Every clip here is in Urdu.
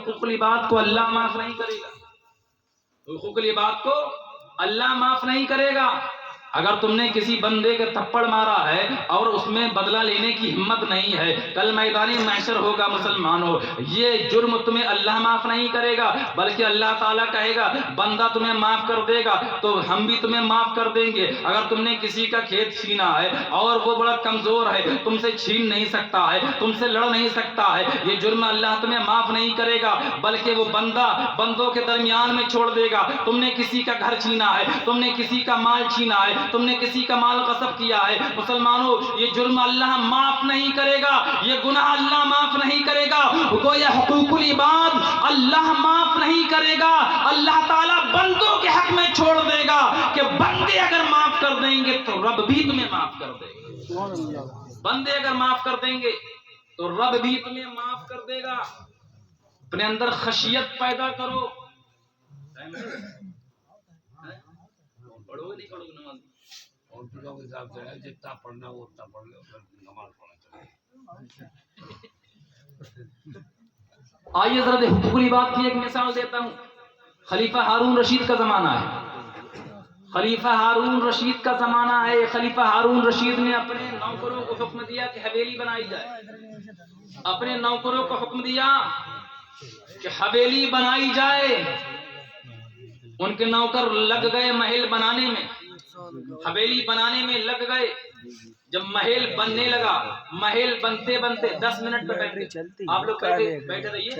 حقوق العباد کو اللہ معاف نہیں کرے گا، حقوق العباد کو اللہ معاف نہیں کرے گا۔ اگر تم نے کسی بندے کے تھپڑ مارا ہے اور اس میں بدلہ لینے کی ہمت نہیں ہے، کل میدان محشر ہوگا مسلمانوں، یہ جرم تمہیں اللہ معاف نہیں کرے گا، بلکہ اللہ تعالیٰ کہے گا بندہ تمہیں معاف کر دے گا تو ہم بھی تمہیں معاف کر دیں گے۔ اگر تم نے کسی کا کھیت چھینا ہے اور وہ بڑا کمزور ہے، تم سے چھین نہیں سکتا ہے، تم سے لڑ نہیں سکتا ہے، یہ جرم اللہ تمہیں معاف نہیں کرے گا، بلکہ وہ بندہ بندوں کے درمیان میں چھوڑ دے گا۔ تم نے کسی کا گھر چھینا ہے، تم نے کسی کا مال چھینا ہے، تم نے کسی کا مال غصب کیا ہے، مسلمانوں یہ جرم اللہ معاف نہیں کرے گا، یہ گناہ اللہ معاف نہیں کرے گا، گویا حقوق العباد اللہ معاف نہیں کرے گا۔ اللہ تعالیٰ بندوں کے حق میں چھوڑ دے گا کہ بندے اگر معاف کر دیں گے تو رب بھی تمہیں معاف کر دے گا، بندے اگر معاف کر دیں گے تو رب بھی تمہیں معاف کر دے گا۔ اپنے اندر خشیت پیدا کرو، پڑھو نہیں پڑھو نماز اور لوگ حساب سے ہے جتنا پڑھنا وہ اتنا پڑھ لے، نماز پڑھنا چاہیے۔ آئیے ذرا حقوق العباد کی ایک مثال دیتا ہوں۔ خلیفہ ہارون رشید کا زمانہ ہے، خلیفہ ہارون رشید کا زمانہ ہے۔ خلیفہ ہارون رشید نے اپنے نوکروں کو حکم دیا کہ حویلی بنائی جائے، اپنے نوکروں کو حکم دیا کہ حویلی بنائی جائے۔ ان کے نوکر لگ گئے محل بنانے میں، حویلی بنانے میں لگ گئے۔ جب محل بننے لگا، محل بنتے بنتے 10 منٹ پہ بیٹھے، آپ لوگ بیٹھے رہیے،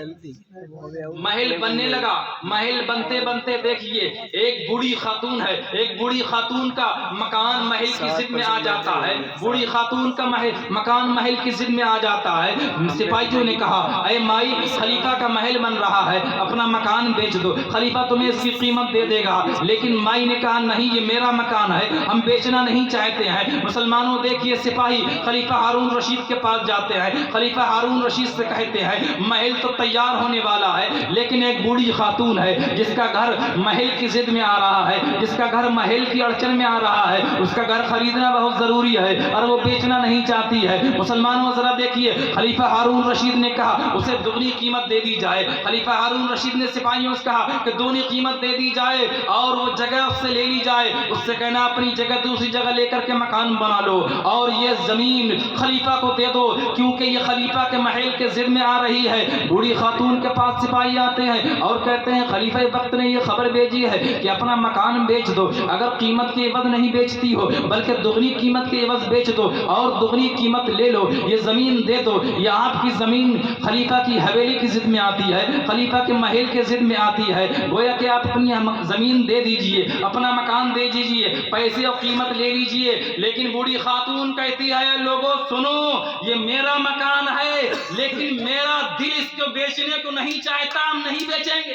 محل بننے لگا، محل بنتے بنتے دیکھیے ایک بوڑھی خاتون ہے، ایک بوڑھی خاتون کا مکان محل کی ضد میں آ جاتا ہے، بوڑھی خاتون کا مکان محل کی ضد میں آ جاتا ہے۔ سپاہیوں نے کہا اے مائی خلیفہ کا محل بن رہا ہے، اپنا مکان بیچ دو، خلیفہ تمہیں اس کی قیمت دے دے گا۔ لیکن مائی نے کہا نہیں، یہ میرا مکان ہے، ہم بیچنا نہیں چاہتے ہیں۔ مسلمانوں دیکھیے سپاہی خلیفہ ہارون رشید کے پاس جاتے ہیں، خلیفہ ہارون رشید سے کہتے ہیں محل تو تیار ہونے والا ہے، لیکن ایک بوڑھی خاتون ہے جس کا گھر محل کی ضد میں آ رہا ہے، جس کا گھر محل کی اڑچن میں آ رہا ہے، اس کا گھر خریدنا بہت ضروری ہے اور وہ بیچنا نہیں چاہتی ہے۔ مسلمانوں ذرا دیکھیے خلیفہ ہارون رشید نے کہا اسے دگنی قیمت دے دی جائے۔ خلیفہ ہارون رشید نے سپاہیوں سے کہا کہ دگنی قیمت دے دی جائے اور وہ جگہ اس سے لے لی جائے، اس سے کہنا اپنی جگہ دوسری جگہ لے کر کے مکان بنا لو اور یہ زمین خلیفہ کو دے دو، کیونکہ یہ خلیفہ کے محل کے ضد میں آ رہی ہے۔ بوڑھی خاتون کے پاس سپاہی آتے ہیں اور کہتے ہیں خلیفہ وقت نے یہ خبر بھیجی ہے کہ اپنا مکان بیچ دو، اگر قیمت کے عوض نہیں بیچتی ہو بلکہ دگنی قیمت کے عوض بیچ دو اور دگنی قیمت لے لو، یہ زمین دے دو۔ یہ آپ کی زمین خلیفہ کی حویلی کی ضد میں آتی ہے، خلیفہ کے محل کے ضد میں آتی ہے، گویا کہ آپ اپنی زمین دے دیجئے، اپنا مکان دے دیجئے، پیسے اور قیمت لے لیجئے۔ لیکن بوڑھی خاتون کہتی ہے لوگوں سنو، یہ میرا مکان ہے لیکن میرا دل اس کو بیچنے کو نہیں چاہتا، ہم نہیں بیچیں گے،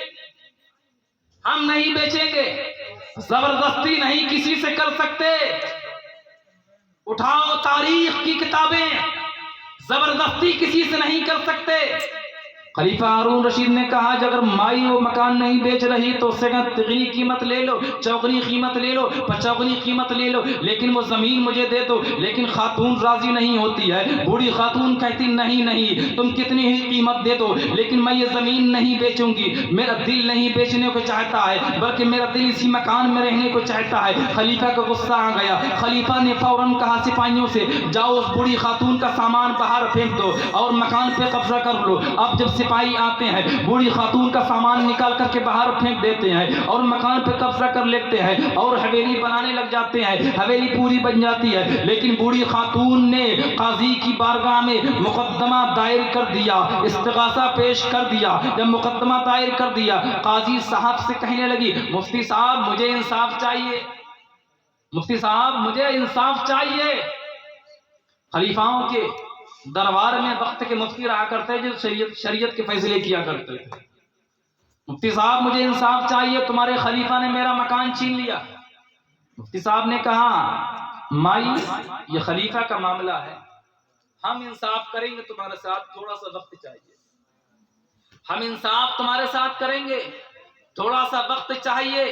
ہم نہیں بیچیں گے، زبردستی نہیں کسی سے کر سکتے۔ اٹھاؤ تاریخ کی کتابیں، زبردستی کسی سے نہیں کر سکتے۔ خلیفہ ہارون رشید نے کہا اگر مائی وہ مکان نہیں بیچ رہی تو اس سے تگنی قیمت لے لو، چوگنی قیمت لے لو، پچوگنی قیمت لے لو، لیکن وہ زمین مجھے دے دو۔ لیکن خاتون راضی نہیں ہوتی ہے، بوڑھی خاتون کہتی نہیں نہیں، تم کتنی ہی قیمت دے دو لیکن میں یہ زمین نہیں بیچوں گی، میرا دل نہیں بیچنے کو چاہتا ہے بلکہ میرا دل اسی مکان میں رہنے کو چاہتا ہے۔ خلیفہ کا غصہ آ گیا، خلیفہ نے فوراً کہا سپاہیوں سے جاؤ اس بوڑھی خاتون کا سامان باہر پھینک دو اور مکان پہ قبضہ کر لو۔ اب جب سپاہی آتے ہیں بوڑھی خاتون کا سامان نکال کر کے باہر پھینک دیتے ہیں اور مکان پہ قبضہ کر لیتے ہیں اور حویلی بنانے لگ جاتے ہیں، حویلی پوری بن جاتی ہے۔ لیکن بوڑھی خاتون نے قاضی کی بارگاہ میں مقدمہ دائر کر دیا، استغاثہ پیش کر دیا۔ جب مقدمہ دائر کر دیا، قاضی صاحب سے کہنے لگی مفتی صاحب مجھے انصاف چاہیے، مفتی صاحب مجھے انصاف چاہیے۔ خلیفاؤں کے دربار میں وقت کے مفتی رہا کرتے جو شریعت کے فیصلے کیا کرتے تھے۔ مفتی صاحب مجھے انصاف چاہیے، تمہارے خلیفہ نے میرا مکان چھین لیا۔ مفتی صاحب نے کہا مائی یہ خلیفہ کا معاملہ ہے، ہم انصاف کریں گے، تمہارے ساتھ تھوڑا سا وقت چاہیے، ہم انصاف تمہارے ساتھ کریں گے، تھوڑا سا وقت چاہیے۔